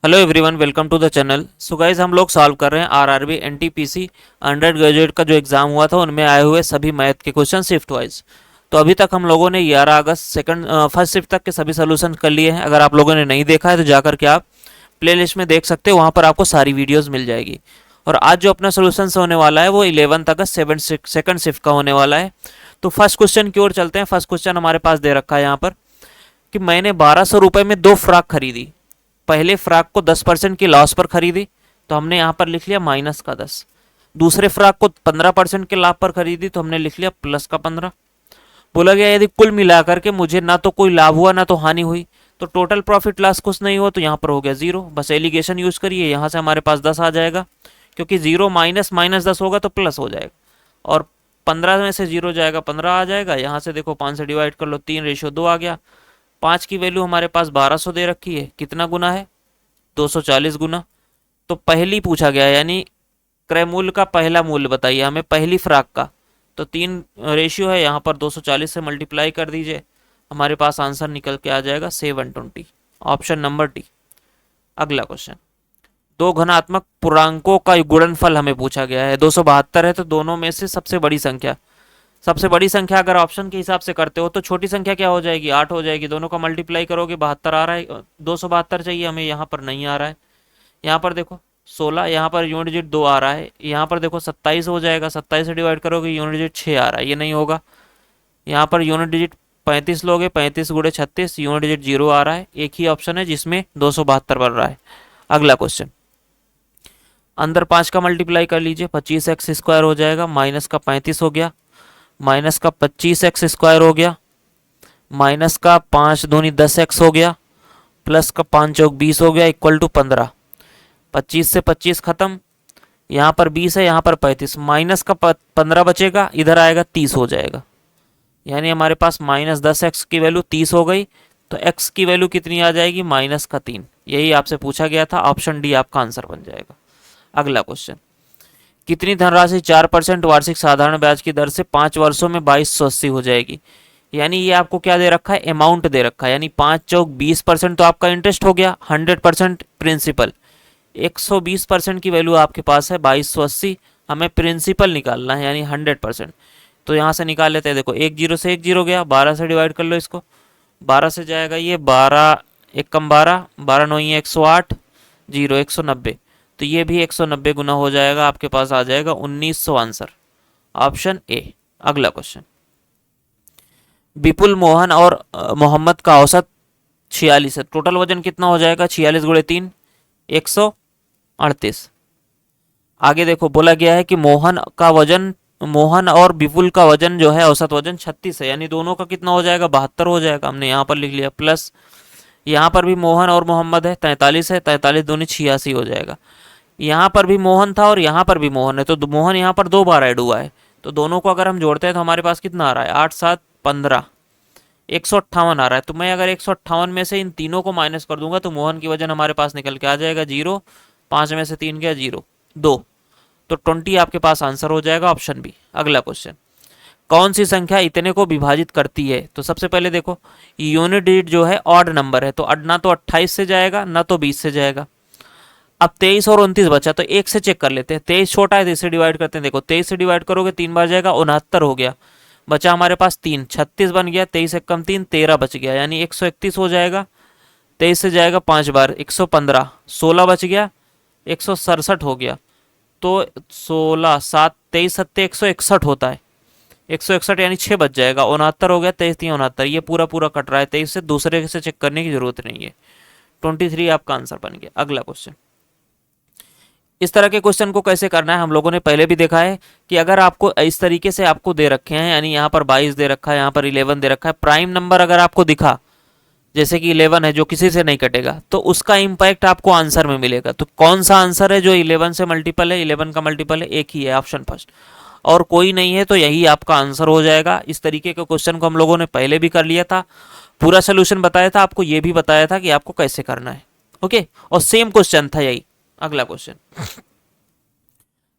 Hello everyone, welcome to the channel. So guys, हम लोग solve कर रहे हैं आरआरबी एनटीपीसी अंडर ग्रेजुएट का जो एग्ज़ाम हुआ था उनमें आए हुए सभी मैथ के क्वेश्चन शिफ्ट वाइज। तो अभी तक हम लोगों ने 11 अगस्त फर्स्ट शिफ्ट तक के सभी सोल्यूशन कर लिए हैं। अगर आप लोगों ने नहीं देखा है तो जाकर के आप प्लेलिस्ट में देख सकते हो, वहाँ पर आपको सारी वीडियोज़ मिल जाएगी। और आज जो अपना सोल्यूशन होने वाला है वो 11 अगस्त सेकंड शिफ्ट का होने वाला है। तो फर्स्ट क्वेश्चन की ओर चलते हैं। फर्स्ट क्वेश्चन हमारे पास दे रखा है यहाँ पर कि मैंने 1200 रुपये में 2 फ्रॉक खरीदी। पहले फ्रॉक को 10% की लॉस पर खरीदी तो हमने यहाँ पर लिख लिया माइनस का 10। दूसरे फ्रॉक को 15% के लाभ पर खरीदी तो हमने लिख लिया प्लस का 15। बोला गया यदि कुल मिलाकर के मुझे ना तो कोई लाभ हुआ ना तो हानि हुई तो टोटल प्रॉफिट लॉस कुछ नहीं हुआ, तो यहाँ पर हो गया जीरो। बस एलिगेशन यूज करिए, यहाँ से हमारे पास 10 आ जाएगा, क्योंकि जीरो माइनस माइनस 10 होगा तो प्लस हो जाएगा। और 15 में से जीरो जाएगा 15 आ जाएगा। यहाँ से देखो 5 से डिवाइड कर लो, 3:2 आ गया। 5 की वैल्यू हमारे पास 1200 दे रखी है। कितना गुना है? 240 गुना। तो पहली पूछा गया, यानी क्रय मूल्य का पहला मूल्य बताइए हमें पहली फ्रॉक का। तो 3 रेशियो है, यहाँ पर 240 से मल्टीप्लाई कर दीजिए, हमारे पास आंसर निकल के आ जाएगा 720। Option number D. अगला क्वेश्चन, दो घनात्मक पूर्णांकों का गुणनफल हमें पूछा गया है। 272 है, तो दोनों में से सबसे बड़ी संख्या अगर ऑप्शन के हिसाब से करते हो तो छोटी संख्या क्या हो जाएगी? 8 हो जाएगी। दोनों का मल्टीप्लाई करोगे 72 आ रहा है। 272 चाहिए हमें, यहाँ पर नहीं आ रहा है। यहाँ पर देखो 16, यहाँ पर यूनिट डिजिट 2 आ रहा है। यहाँ पर देखो 27 हो जाएगा, 27 से डिवाइड करोगे यूनिट डिजिट 6 आ रहा है, ये नहीं होगा। यहाँ पर यूनिट डिजिट 35 लोगे, 35 गुणे 36, यूनिट डिजिट 0 आ रहा है। एक ही ऑप्शन है जिसमें 272 बन रहा है। अगला क्वेश्चन, अंदर 5 का मल्टीप्लाई कर लीजिए, 25x² हो जाएगा, माइनस का 35 हो गया, माइनस का 25x² हो गया, माइनस का 5 दूनी 10x हो गया, प्लस का 5 चौक 20 हो गया, इक्वल टू 15। 25 से 25 खत्म, यहाँ पर 20 है, यहाँ पर 35, माइनस का 15 बचेगा, इधर आएगा 30 हो जाएगा। यानी हमारे पास माइनस 10x की वैल्यू 30 हो गई। तो x की वैल्यू कितनी आ जाएगी? माइनस का 3। यही आपसे पूछा गया था, ऑप्शन डी आपका आंसर बन जाएगा। अगला क्वेश्चन, कितनी धनराशि 4% वार्षिक साधारण ब्याज की दर से 5 वर्षों में 2280 हो जाएगी? यानी ये आपको क्या दे रखा है? अमाउंट दे रखा है। यानी 5 चौक 20% तो आपका इंटरेस्ट हो गया, 100% प्रिंसिपल। 120% की वैल्यू आपके पास है 2280, हमें प्रिंसिपल निकालना है यानी 100%। तो यहाँ से निकाल लेते हैं। देखो 1 जीरो से 1 जीरो गया, 12 से डिवाइड कर लो इसको, 12 से जाएगा ये 12, 1 कम 12, 12 9 108, 0 190। तो ये भी 190 गुना हो जाएगा, आपके पास आ जाएगा 1900 आंसर, ऑप्शन ए। अगला क्वेश्चन, विपुल, मोहन और मोहम्मद का औसत 46 है। टोटल वजन कितना हो जाएगा? 46 गुणे 3, 138। आगे देखो बोला गया है कि मोहन और विपुल का वजन जो है औसत वजन 36 है, यानी दोनों का कितना हो जाएगा? 72 हो जाएगा। हमने यहाँ पर लिख लिया प्लस, यहाँ पर भी मोहन और मोहम्मद है, 43 है, 43 दूनी 86 हो जाएगा। यहाँ पर भी मोहन था और यहाँ पर भी मोहन है, तो मोहन यहाँ पर 2 बार ऐड हुआ है। तो दोनों को अगर हम जोड़ते हैं तो हमारे पास कितना आ रहा है? 8 7 15, 158 आ रहा है। तो मैं अगर 158 में से इन तीनों को माइनस कर दूंगा तो मोहन की वजन हमारे पास निकल के आ जाएगा 0। 5 में से 3 गया 0, 2। तो 20 आपके पास आंसर हो जाएगा, ऑप्शन बी। अगला क्वेश्चन, कौन सी संख्या इतने को विभाजित करती है? तो सबसे पहले देखो यूनिट डिजिट जो है ऑड नंबर है, तो ना तो 28 से जाएगा ना तो 20 से जाएगा। अब 23 और 29 बचा, तो 1 से चेक कर लेते हैं। 23 छोटा है तो इससे डिवाइड करते हैं। देखो 23 से डिवाइड करोगे 3 बार जाएगा, 69 हो गया। बचा हमारे पास 3, 36 बन गया। 23 एक कम 3, 13 बच गया, यानी 131 हो जाएगा। 23 से जाएगा 5 बार, 115, 16 बच गया, 167 हो गया। तो 16 7 23 सत्ते 161 होता है, 161 यानी 6 बच जाएगा। 69 हो गया, 23 3 69, ये पूरा पूरा कट रहा है 23 से, दूसरे से चेक करने की जरूरत नहीं है। 23 आपका आंसर बन गया। अगला क्वेश्चन, इस तरह के क्वेश्चन को कैसे करना है हम लोगों ने पहले भी देखा है कि अगर आपको इस तरीके से आपको दे रखे हैं, यानी यहाँ पर 22 दे रखा है, यहाँ पर 11 दे रखा है, प्राइम नंबर अगर आपको दिखा, जैसे कि 11 है जो किसी से नहीं कटेगा, तो उसका इंपैक्ट आपको आंसर में मिलेगा। तो कौन सा आंसर है जो 11 से मल्टीपल है? 11 का मल्टीपल है, एक ही है, ऑप्शन फर्स्ट, और कोई नहीं है, तो यही आपका आंसर हो जाएगा। इस तरीके के क्वेश्चन को हम लोगों ने पहले भी कर लिया था, पूरा सोल्यूशन बताया था आपको, ये भी बताया था कि आपको कैसे करना है। ओके, और सेम क्वेश्चन था यही। अगला क्वेश्चन,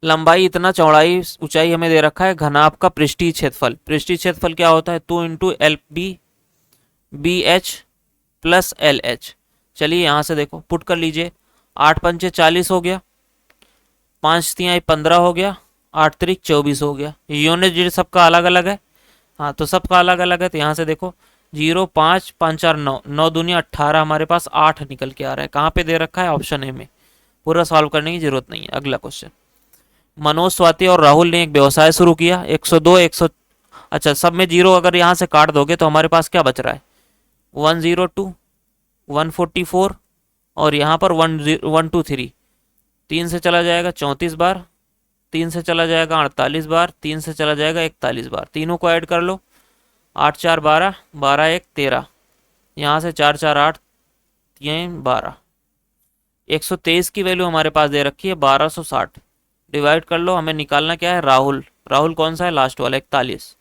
लंबाई इतना, चौड़ाई ऊंचाई हमें दे रखा है, घनाभ का पृष्ठीय क्षेत्रफल। पृष्ठीय क्षेत्रफल क्या होता है? 2 into L B H plus L H. चलिए यहाँ से देखो पुट कर लीजिए, 8 पंचे 40 हो गया, 5 तिहाई 15 हो गया, 8 त्रिक 24 हो गया। यूनिट डिजिट सबका अलग अलग है। हाँ तो सबका अलग अलग है, तो यहाँ से देखो 0 5 5 4 9, 9 दूनी 18, हमारे पास 8 निकल के आ रहा है। कहाँ पे दे रखा है? ऑप्शन ए में। पूरा सॉल्व करने की जरूरत नहीं है। अगला क्वेश्चन, मनोज, स्वाति और राहुल ने एक व्यवसाय शुरू किया। 102 100, अच्छा सब में जीरो अगर यहाँ से काट दोगे तो हमारे पास क्या बच रहा है? 102, 144 और यहाँ पर 123। 3 से चला जाएगा 34 बार, 3 से चला जाएगा 48 बार, 3 से चला जाएगा 41 बार। तीनों को ऐड कर लो, 8 4 12, 12 1 13, यहाँ से 4 4 8, 3 12। 123 की वैल्यू हमारे पास दे रखी है 1260। डिवाइड कर लो, हमें निकालना क्या है? राहुल। राहुल कौन सा है? लास्ट वाला 41।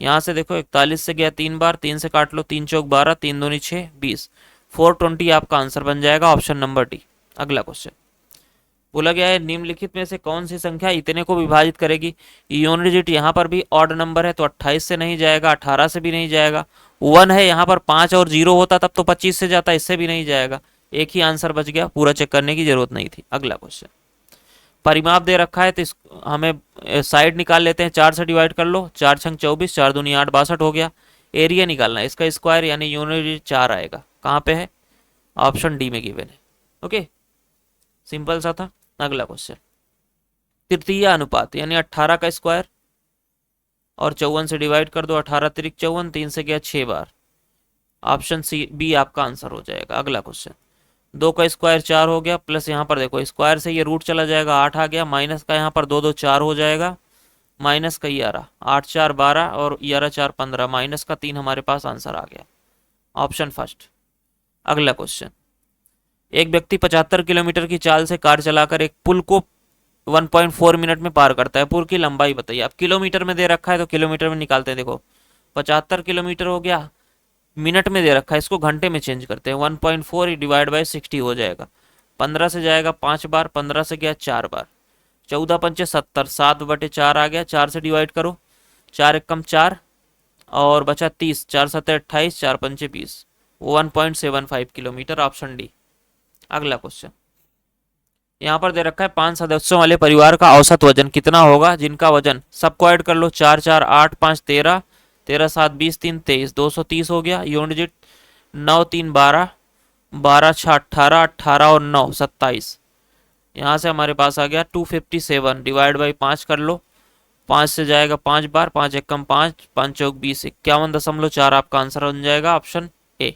यहाँ से देखो 41 से गया 3 बार, 3 से काट लो, 3 चौक 12, 3 दूनी 6 20, 420 आपका आंसर बन जाएगा, ऑप्शन नंबर डी। अगला क्वेश्चन बोला गया है निम्नलिखित में से कौन सी संख्या इतने को विभाजित करेगी? यूनिट डिजिट यहाँ पर भी ऑड नंबर है तो 28 से नहीं जाएगा, 18 से भी नहीं जाएगा। 1 है यहाँ पर, 5 और 0 होता तब तो 25 से जाता, इससे भी नहीं जाएगा। एक ही आंसर बच गया, पूरा चेक करने की जरूरत नहीं थी। अगला क्वेश्चन, परिमाप दे रखा है तो इस हमें साइड निकाल लेते हैं। 4 से डिवाइड कर लो, 4 छंग 24, 4 दूनी 8 62 हो गया। एरिया निकालना है, इसका स्क्वायर यानी यूनिट डिजिट 4 आएगा। कहाँ पे है? ऑप्शन डी में गिवन है। ओके, सिंपल सा था। अगला क्वेश्चन, तृतीय अनुपात यानी 18 का स्क्वायर और 54 से डिवाइड कर दो, 18 तिरिक 54, 3 से गया 6 बार। ऑप्शन सी बी आपका आंसर हो जाएगा। अगला क्वेश्चन, 2 का स्क्वायर 4 हो गया, प्लस यहाँ पर देखो स्क्वायर से ये रूट चला जाएगा, 8 आ गया, माइनस का यहाँ पर 2 2 4 हो जाएगा, माइनस का 11, 8 4 12 और 11 4 15, माइनस का 3 हमारे पास आंसर आ गया, ऑप्शन फर्स्ट। अगला क्वेश्चन, एक व्यक्ति 75 किलोमीटर की चाल से कार चलाकर एक पुल को 1.4 मिनट में पार करता है। पुल की लंबाई बताइए। अब किलोमीटर में दे रखा है तो किलोमीटर में निकालते हैं। देखो 75 किलोमीटर हो गया, मिनट में दे रखा है, इसको घंटे में चेंज करते हैं। 1.4 डिवाइड बाई 60 हो जाएगा। 15 से जाएगा 5 बार, 15 से गया 4 बार, 14 पंचे 70, 7/4 आ गया। 4 से डिवाइड करो, 4 एक कम 4 और बचा 30, 4 7 28, 4 पंचे 20, 1.75 किलोमीटर, ऑप्शन डी। अगला क्वेश्चन, यहाँ पर दे रखा है 5 सदस्यों वाले परिवार का औसत वजन कितना होगा? जिनका वजन, सबको ऐड कर लो, 4 4 8 5 13, 13 7 20 3 23, 230 हो गया। यूनिट डिजिट 9 3 12, 12 6 18, 18 और 9 27। यहाँ से हमारे पास आ गया 257। डिवाइड बाई 5 कर लो, 5 से जाएगा 5 बार, 5 एक कम 5, 5 चौक 20, 51.4 आपका आंसर बन जाएगा, ऑप्शन ए।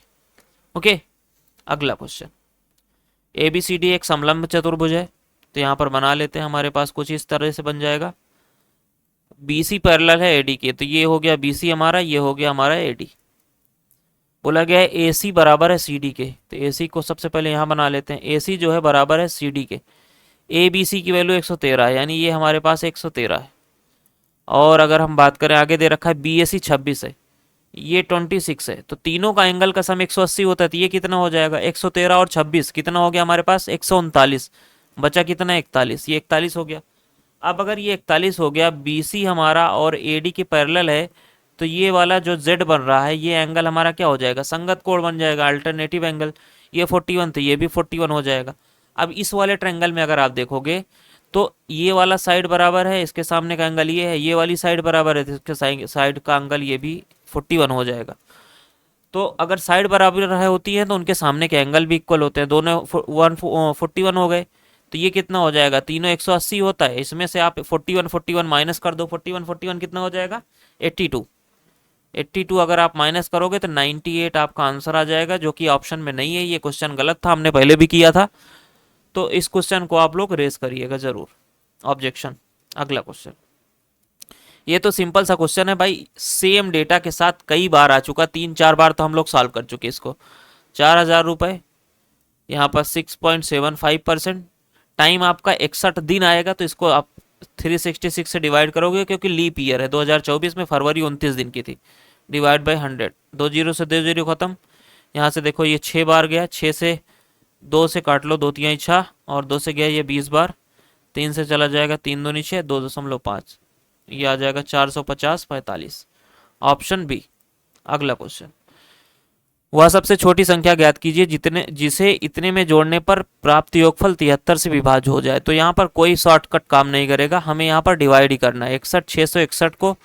ओके, अगला question, A B C D एक समलंब चतुर्भुज है, तो यहाँ पर बना लेते हैं। हमारे पास कुछ इस तरह से बन जाएगा। बी सी पैरेलल है ए डी के, तो ये हो गया बी सी हमारा, ये हो गया हमारा ए डी। बोला गया है ए सी बराबर है सी डी के, तो ए सी को सबसे पहले यहाँ बना लेते हैं। ए सी जो है बराबर है सी डी के। ए बी सी की वैल्यू 113 है, यानी ये हमारे पास 113 है। और अगर हम बात करें, आगे दे रखा है बी ए सी 26 है, ये 26 है, तो तीनों का एंगल का सम 180 होता है, तो ये कितना हो जाएगा? 113 और 26 कितना हो गया हमारे पास? 139। बचा कितना? 41। ये 41 हो गया। अब अगर ये 41 हो गया, BC हमारा और AD के पैरेलल है, तो ये वाला जो Z बन रहा है, ये एंगल हमारा क्या हो जाएगा? संगत कोण बन जाएगा, अल्टरनेटिव एंगल। ये 41 तो ये भी 41 हो जाएगा। अब इस वाले ट्रायंगल में अगर आप देखोगे तो ये वाला साइड बराबर है, इसके सामने का एंगल ये है, ये वाली साइड बराबर है, तो इसके साइड का एंगल ये भी 41 हो जाएगा। तो अगर साइड बराबर है होती है तो उनके सामने के एंगल भी इक्वल होते हैं, दोनों 41 हो गए। तो ये कितना हो जाएगा? तीनों 180 होता है, इसमें से आप 41 41 माइनस कर दो, 41 41 कितना हो जाएगा? 82। 82 अगर आप माइनस करोगे तो 98 आपका आंसर आ जाएगा, जो कि ऑप्शन में नहीं है। ये क्वेश्चन गलत था, हमने पहले भी किया था, तो इस क्वेश्चन को आप लोग रेज करिएगा जरूर, ऑब्जेक्शन। अगला क्वेश्चन, ये तो सिंपल सा क्वेश्चन है भाई, सेम डेटा के साथ कई बार आ चुका, 3 4 बार तो हम लोग सॉल्व कर चुके इसको। 4000 रुपये, यहाँ पर 6.75%, टाइम आपका 61 दिन आएगा, तो इसको आप 366 से डिवाइड करोगे, क्योंकि लीप ईयर है, 2024 में फरवरी 29 दिन की थी। डिवाइड बाई 100, 2 जीरो से 2 जीरो खत्म। यहाँ से देखो ये 6 बार गया, 6 से 2 से काट लो, 2 3 6, और 2 से गया ये 20 बार, 3 से चला जाएगा 3 दूनी 6, 2.5, ये आ जाएगा 450 45, ऑप्शन बी। अगला क्वेश्चन, वह सबसे छोटी संख्या ज्ञात कीजिए जिसे इतने में जोड़ने पर प्राप्त योगफल 73 से विभाज्य हो जाए। तो यहाँ पर कोई शॉर्टकट काम नहीं करेगा, हमें यहाँ पर डिवाइड ही करना है। 661 को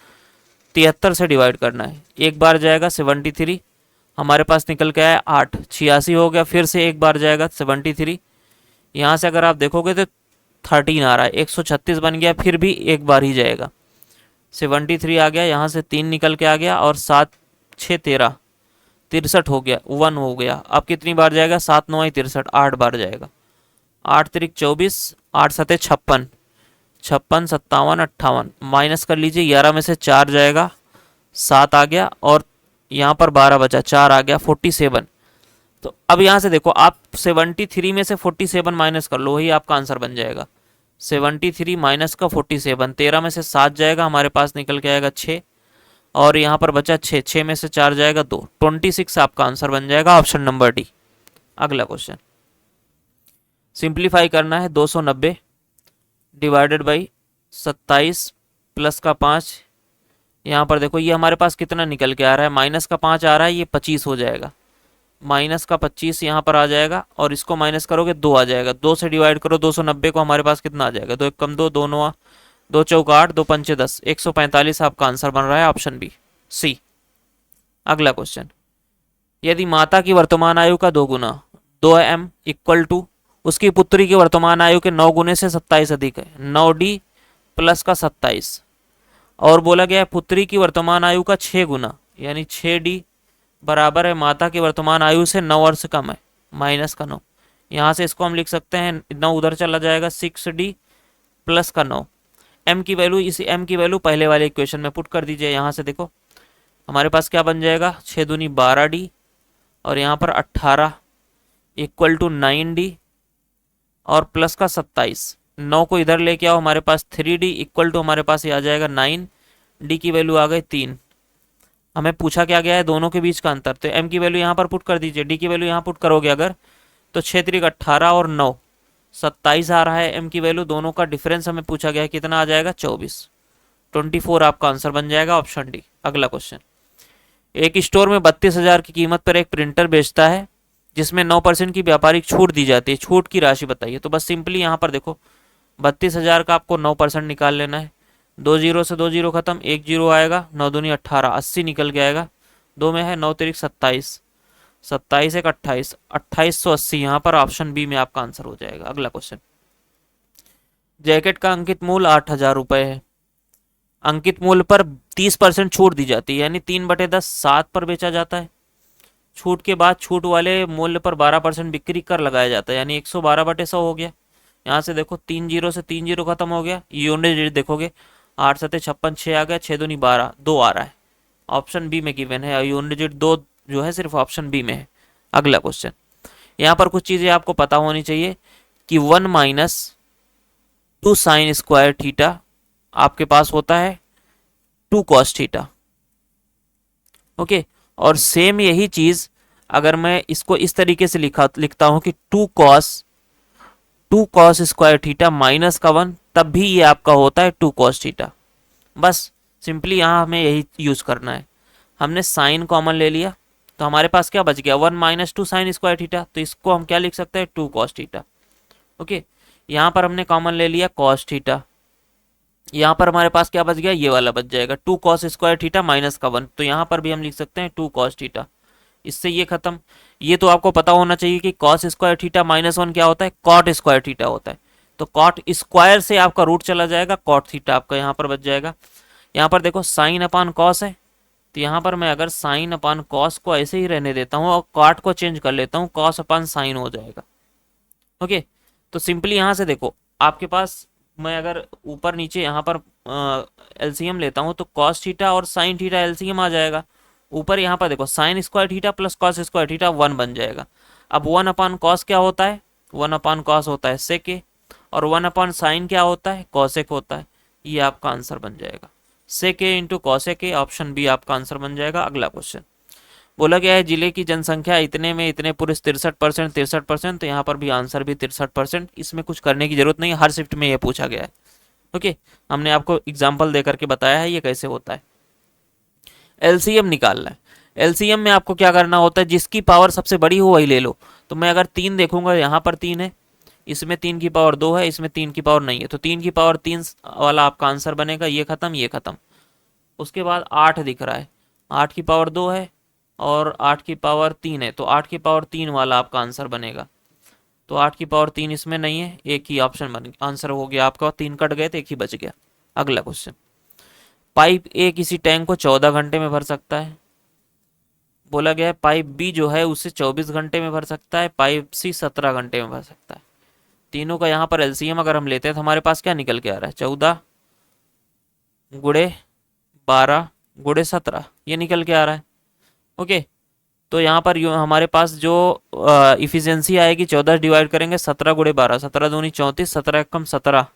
73 से डिवाइड करना है। एक बार जाएगा 73, हमारे पास निकल के आया 8, 86 हो गया। फिर से एक बार जाएगा 73, यहाँ से अगर आप देखोगे तो 13 आ रहा है, 136 बन गया। फिर भी एक बार ही जाएगा, 73 आ गया, यहाँ से 3 निकल के आ गया और 7 6 13, 63 हो गया, 1 हो गया। अब कितनी बार जाएगा, 7 9 63, 8 बार जाएगा। 8 3 24, 8 7 56, 56 57 58, माइनस कर लीजिए, 11 में से 4 जाएगा, 7 आ गया और यहाँ पर 12 बचा, 4 आ गया, 47। तो अब यहाँ से देखो आप 73 में से 47 माइनस कर लो, वही आपका आंसर बन जाएगा। 73 माइनस का 47, 13 में से 7 जाएगा, हमारे पास निकल के आएगा 6 और यहाँ पर बचा 6, 6 में से 4 जाएगा 2, 26 आपका आंसर बन जाएगा, ऑप्शन नंबर डी। अगला क्वेश्चन, सिंप्लीफाई करना है। 290 डिवाइडेड बाई 27 प्लस का 5, यहाँ पर देखो ये हमारे पास कितना निकल के आ रहा है, माइनस का 5 आ रहा है, ये 25 हो जाएगा। माइनस का 25 यहाँ पर आ जाएगा और इसको माइनस करोगे 2 आ जाएगा। 2 से डिवाइड करो 290 को, हमारे पास कितना आ जाएगा, 2 1 कम 2, 2 9, 2 चौक 8, 2 पंचे 10, 145 आपका आंसर बन रहा है, ऑप्शन बी सी। अगला क्वेश्चन, यदि माता की वर्तमान आयु का 2 गुना 2m इक्वल टू उसकी पुत्री की वर्तमान आयु के 9 गुने से 27 अधिक है, 9d प्लस का 27, और बोला गया है पुत्री की वर्तमान आयु का 6 गुना यानी 6d बराबर है माता की वर्तमान आयु से 9 वर्ष कम है, माइनस का 9। यहाँ से इसको हम लिख सकते हैं, 9 उधर चला जाएगा, 6d प्लस का 9। m की वैल्यू, इसी m की वैल्यू पहले वाले इक्वेशन में पुट कर दीजिए। यहाँ से देखो हमारे पास क्या बन जाएगा, 6 दूनी 12d और यहाँ पर 18 इक्वल टू 9d और प्लस का 27। 9 को इधर लेके आओ, हमारे पास 3d इक्वल टू हमारे पास ये आ जाएगा 9, d की वैल्यू आ गई 3। हमें पूछा क्या गया है, दोनों के बीच का अंतर, तो m की वैल्यू यहाँ पर पुट कर दीजिए, d की वैल्यू यहाँ पुट करोगे अगर तो 6 3 18 और 9 27 आ रहा है m की वैल्यू, दोनों का डिफरेंस हमें पूछा गया है कितना आ जाएगा, 24 आपका आंसर बन जाएगा, ऑप्शन डी। अगला क्वेश्चन, एक स्टोर में 32,000 की कीमत पर एक प्रिंटर बेचता है जिसमें 9% की व्यापारिक छूट दी जाती है, छूट की राशि बताइए। तो बस सिंपली यहाँ पर देखो 32,000 का आपको 9% निकाल लेना है, 2 जीरो से 2 जीरो खत्म, 1 जीरो आएगा, 9 दूनी 18, 80 निकल के आएगा, 2 में है 9 तिरिक 27, 27 एक 28, 2880, यहाँ पर ऑप्शन बी में आपका आंसर हो जाएगा। अगला क्वेश्चन, जैकेट का अंकित मूल्य 8,000 रुपये है, अंकित मूल्य पर 30% छूट दी जाती है यानी 3/10 7 पर बेचा जाता है। छूट के बाद छूट वाले मूल्य पर 12% बिक्री कर लगाया जाता है यानी 112/100 हो गया। यहाँ से देखो 3 जीरो से 3 जीरो खत्म हो गया, यूनिट देखोगे 8 7 56, 6 आ गया, 6 दूनी 12, 2 आ रहा है, ऑप्शन बी में गिवन है, यूनिट 2 जो है सिर्फ ऑप्शन बी में है। अगला क्वेश्चन, यहाँ पर कुछ चीजें आपको पता होनी चाहिए कि 1 माइनस 2 साइन स्क्वायर थीटा आपके पास होता है 2 कॉस थीटा, ओके। और सेम यही चीज अगर मैं इसको इस तरीके से लिखता हूं कि 2 कॉस स्क्वायर थीटा माइनस का 1, तब भी ये आपका होता है 2 कॉस थीटा। बस सिंपली यहाँ हमें यही यूज करना है। हमने साइन कॉमन ले लिया तो हमारे पास क्या बच गया, 1 माइनस 2 साइन स्क्वायर थीटा, तो इसको हम क्या लिख सकते हैं, 2 कॉस थीटा, ओके। यहाँ पर हमने कॉमन ले लिया कॉस थीटा, यहाँ पर हमारे पास क्या बच गया, ये वाला बच जाएगा 2 कॉस स्क्वायर थीटा माइनस का 1, तो यहाँ पर भी हम लिख सकते हैं 2 कॉस थीटा। इससे ये खत्म। ये तो आपको पता होना चाहिए कि कॉस स्क्वायर थीटा माइनस 1 क्या होता है, कॉट स्क्वायर थीटा होता है। तो कॉट स्क्वायर से आपका रूट चला जाएगा, कॉट थीटा आपका यहाँ पर बच जाएगा। यहाँ पर देखो साइन अपान कॉस है, तो यहाँ पर मैं अगर साइन अपान कॉस को ऐसे ही रहने देता हूँ और कॉट को चेंज कर लेता हूँ, कॉस अपान साइन हो जाएगा, ओके। तो सिंपली यहाँ से देखो आपके पास, मैं अगर ऊपर नीचे यहाँ पर एलसीएम लेता हूँ तो कॉस थीटा और साइन थीटा एलसीएम आ जाएगा। ऊपर यहाँ पर देखो sine square theta plus cos square theta 1 बन जाएगा। अब 1 अपान कॉस क्या होता है, 1 अपान कॉस होता है सेक, और 1 अपान साइन क्या होता है, कॉसेक होता है। ये आपका आंसर बन जाएगा, सेक इंटू कॉसेक, ऑप्शन बी आपका आंसर बन जाएगा। अगला क्वेश्चन, बोला गया है जिले की जनसंख्या इतने में इतने पुरुष 63%, 63%, तो यहाँ पर भी आंसर भी 63%। इसमें कुछ करने की जरूरत नहीं, हर शिफ्ट में ये पूछा गया है, ओके। हमने आपको एग्जाम्पल दे करके बताया है ये कैसे होता है। एलसीएम निकालना है। एलसीएम में आपको क्या करना होता है, जिसकी पावर सबसे बड़ी हो वही ले लो। तो मैं अगर 3 देखूंगा, यहाँ पर 3 है, इसमें 3 की पावर 2 है, इसमें 3 की पावर नहीं है, तो 3 की पावर 3 वाला आपका आंसर बनेगा। ये खत्म, ये खत्म। उसके बाद 8 दिख रहा है, 8 की पावर 2 है और 8 की पावर 3 है, तो 8 की पावर 3 वाला आपका आंसर बनेगा। तो 8 की पावर 3 इसमें नहीं है, एक ही ऑप्शन बन आंसर हो गया आपका, 3 कट गए तो एक ही बच गया। अगला क्वेश्चन, पाइप ए किसी टैंक को 14 घंटे में भर सकता है। बोला गया है पाइप बी जो है उसे 24 घंटे में भर सकता है, पाइप सी 17 घंटे में भर सकता है। तीनों का यहाँ पर एलसीएम अगर हम लेते हैं तो हमारे पास क्या निकल के आ रहा है, 14 गुड़े 12 गुड़े 17, ये निकल के आ रहा है। ओके, तो यहाँ पर हमारे पास जो इफिशियंसी आएगी, 14 डिवाइड करेंगे 17 गुड़े 12, 17 दूनी 34, 17 कम 17,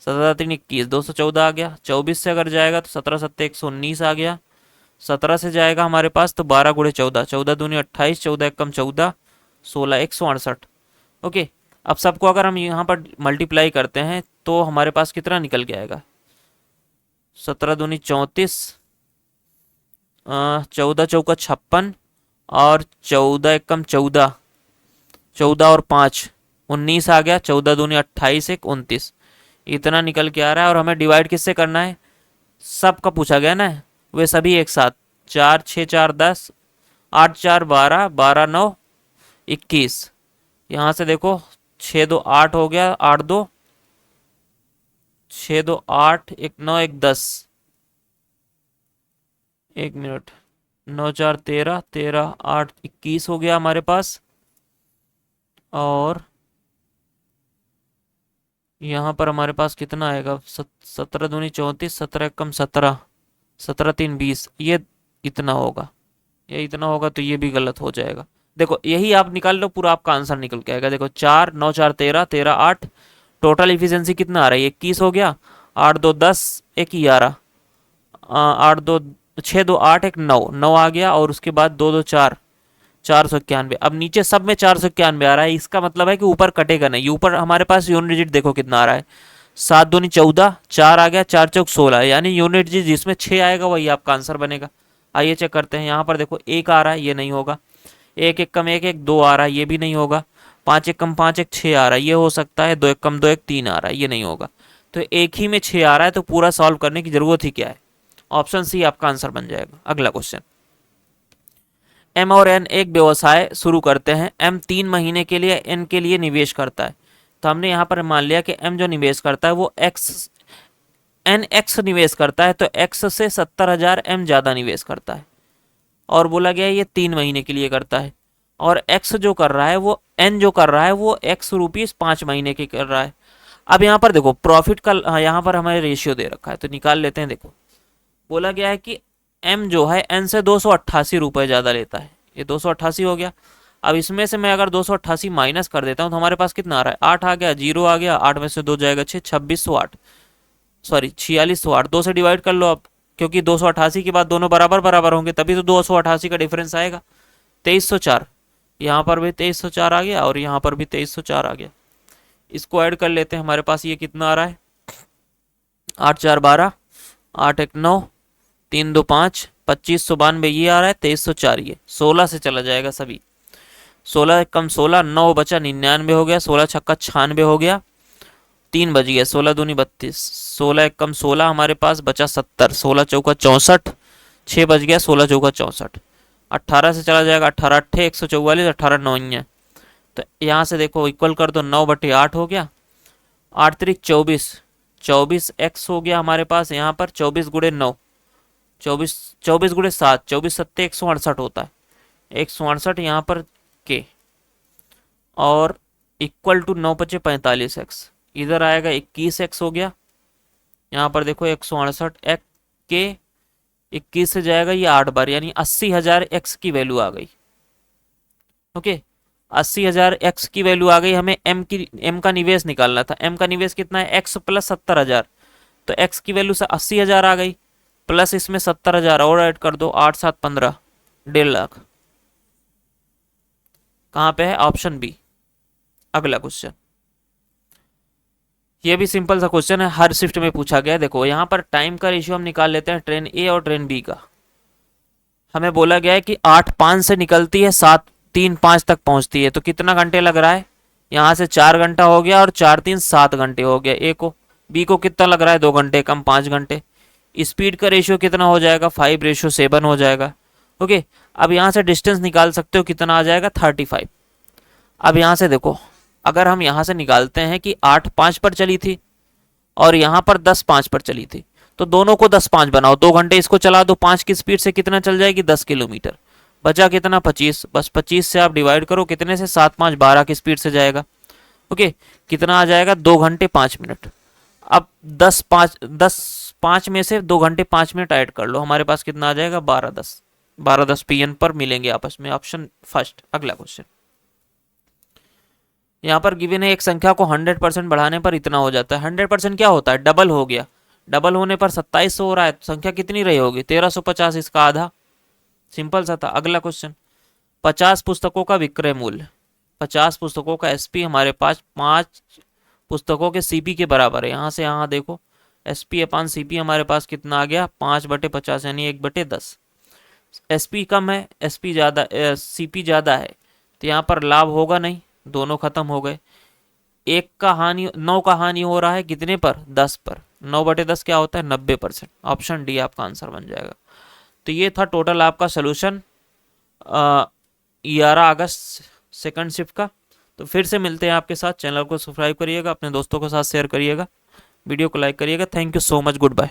17 तीन 21, 214 आ गया। 24 से अगर जाएगा तो 17 सत्ते 119 आ गया। 17 से जाएगा हमारे पास तो 12 गुड़े 14, 14 दूनी 28, 14 कम 14, 16 168। ओके, अब सबको अगर हम यहाँ पर मल्टीप्लाई करते हैं तो हमारे पास कितना निकल के आएगा, 17 दूनी 34, 14 चौका 56 और 14 कम 14, 14 और 5 19 आ गया। 14 दूनी 28, 1 29, इतना निकल के आ रहा है। और हमें डिवाइड किससे करना है, सबका पूछा गया ना, वे सभी एक साथ। 4 6 4 10, 8 4 12, 12 9 21। यहाँ से देखो 6 2 8 हो गया, 8 2 6 2 8, 1 9 1 10, 1 मिनट, 9 4 13, 13 8 21 हो गया हमारे पास। और यहाँ पर हमारे पास कितना आएगा, 17 दूनी 34, 17 कम 17, 17 3 20, ये इतना होगा, ये इतना होगा, तो ये भी गलत हो जाएगा। देखो यही आप निकाल लो, पूरा आपका आंसर निकल के आएगा। देखो 4 9 4 13, 13 8, टोटल इफिशियंसी कितना आ रहा है, 21 हो गया। 8 2 10, 1 11, 8 2 6 2 8, 1 9, 9 आ गया। और उसके बाद 2 2 4, 491। अब नीचे सब में 491 आ रहा है, इसका मतलब है कि ऊपर कटेगा नहीं। ऊपर हमारे पास यूनिट डिजिट देखो कितना आ रहा है, 7 दूनी 14, 4 आ गया, 4 चौक 16, यानी यूनिट डिजिट जिसमें 6 आएगा वही आपका आंसर बनेगा। आइए चेक करते हैं, यहाँ पर देखो 1 आ रहा है, ये नहीं होगा। 1 1 कम 1 1 2 आ रहा है, ये भी नहीं होगा। 5 1 कम 5 1 6 आ रहा है, ये हो सकता है। 2 1 कम 2 1 3 आ रहा है, ये नहीं होगा। तो एक ही में 6 आ रहा है, तो पूरा सॉल्व करने की जरूरत ही क्या है, ऑप्शन सी आपका आंसर बन जाएगा। अगला क्वेश्चन, एम और एन एक व्यवसाय शुरू करते हैं। एम 3 महीने के लिए एन के लिए निवेश करता है। तो हमने यहाँ पर मान लिया कि एम जो निवेश करता है वो एक्स, एन एक्स निवेश करता है, तो एक्स से 70,000 एम ज़्यादा निवेश करता है। और बोला गया है ये 3 महीने के लिए करता है। और एक्स जो कर रहा है वो, एन जो कर रहा है वो एक्स रुपीज़ 5 महीने के कर रहा है। अब यहाँ पर देखो प्रॉफिट का, यहाँ पर हमें रेशियो दे रखा है तो निकाल लेते हैं। देखो बोला गया है कि एम जो है एन से 288 रुपये ज़्यादा लेता है, ये 288 हो गया। अब इसमें से मैं अगर 288 माइनस कर देता हूँ तो हमारे पास कितना आ रहा है, 8 आ गया, 0 आ गया, 8 में से 2 जाएगा 6, 2608, सॉरी 4608। 2 से डिवाइड कर लो अब, क्योंकि 288 के बाद दोनों बराबर बराबर होंगे, तभी तो 288 का डिफरेंस आएगा। 2304, यहाँ पर भी 2304 आ गया और यहाँ पर भी 2304 आ गया। इसको ऐड कर लेते हैं, हमारे पास ये कितना आ रहा है, 8 4 12, 8 1 9, 3 2 5, 2592 ये आ रहा है। 2304 ये 16 से चला जाएगा सभी, 16 कम 16, 9 बचा 99 हो गया, 16 छक्का 96 हो गया, 3 बज गया, 16 दूनी 32, 16 कम 16 हमारे पास बचा 70, 16 चौका 64, 6 बज गया, 16 चौका 64, 18 से चला जाएगा, 18 अट्ठे 144, 18 9 है। तो यहाँ से देखो इक्वल कर दो, 9 बटे 8 हो गया, 8 त्रिक 24, 24 एक्स हो गया हमारे पास। यहाँ पर 24 गुड़े 9, 24 24 गुड़े 7, 24 सत्ते 168 होता है, 168 यहाँ पर के, और इक्वल टू 9 बचे 45 एक्स, इधर आएगा 21 एक्स हो गया। यहाँ पर देखो 168 एक्स के 21 से जाएगा ये 8 बार, यानी 80,000 एक्स की वैल्यू आ गई। ओके, 80,000 एक्स की वैल्यू आ गई। हमें एम का निवेश निकालना था। एम का निवेश कितना है, एक्स प्लस 70,000, तो एक्स की वैल्यू से 80,000 आ गई, प्लस इसमें 70,000 और ऐड कर दो, 8 7 15, 1.5 लाख। कहाँ पे है, ऑप्शन बी। अगला क्वेश्चन, ये भी सिंपल सा क्वेश्चन है, हर शिफ्ट में पूछा गया है। देखो यहाँ पर टाइम का रेशियो हम निकाल लेते हैं ट्रेन ए और ट्रेन बी का। हमें बोला गया है कि 8:05 से निकलती है, 7:03:05 तक पहुंचती है, तो कितना घंटे लग रहा है, यहाँ से 4 घंटा हो गया और 4 3 7 घंटे हो गया ए को। बी को कितना लग रहा है, 2 घंटे कम 5 घंटे। स्पीड का रेशियो कितना हो जाएगा, 5:7 हो जाएगा। ओके, अब यहाँ से डिस्टेंस निकाल सकते हो, कितना आ जाएगा 35। अब यहाँ से देखो, अगर हम यहाँ से निकालते हैं कि 8:05 पर चली थी और यहाँ पर 10:05 पर चली थी, तो दोनों को 10:05 बनाओ, 2 घंटे इसको चला दो, 5 की स्पीड से कितना चल जाएगी, 10 किलोमीटर। बचा कितना, 25। बस 25 से आप डिवाइड करो, कितने से, 7 5 12 की स्पीड से जाएगा। ओके, कितना आ जाएगा, 2 घंटे 5 मिनट। अब 10:05 में से 2 घंटे 5 मिनट ऐड कर लो, हमारे पास कितना आ जाएगा, 12:10 पीएम पर मिलेंगे आपस में। Option first. अगला क्वेश्चन, यहाँ पर गिवन है एक संख्या को 100% बढ़ाने पर इतना हो जाता है। 100% क्या होता है, डबल हो गया। डबल होने पर 2700 हो रहा है, संख्या कितनी रही होगी, 1350, इसका आधा। सिंपल सा था। अगला क्वेश्चन, 50 पुस्तकों का विक्रय मूल्य, 50 पुस्तकों का एसपी हमारे पास 5 पुस्तकों के सीपी के बराबर है। यहाँ से यहाँ देखो, एसपी अपान सीपी हमारे पास कितना आ गया, 5/50 यानी 1/10। एसपी कम है, एसपी ज़्यादा, सीपी ज़्यादा है, तो यहाँ पर लाभ होगा नहीं, दोनों खत्म हो गए। 9 का हानि हो रहा है कितने पर, 10 पर। 9/10 क्या होता है, 90%। ऑप्शन डी आपका आंसर बन जाएगा। तो ये था टोटल आपका सोल्यूशन 11 अगस्त सेकंड शिफ्ट का। तो फिर से मिलते हैं आपके साथ। चैनल को सब्सक्राइब करिएगा, अपने दोस्तों के साथ शेयर करिएगा, वीडियो को लाइक करिएगा। Thank you so much, good bye.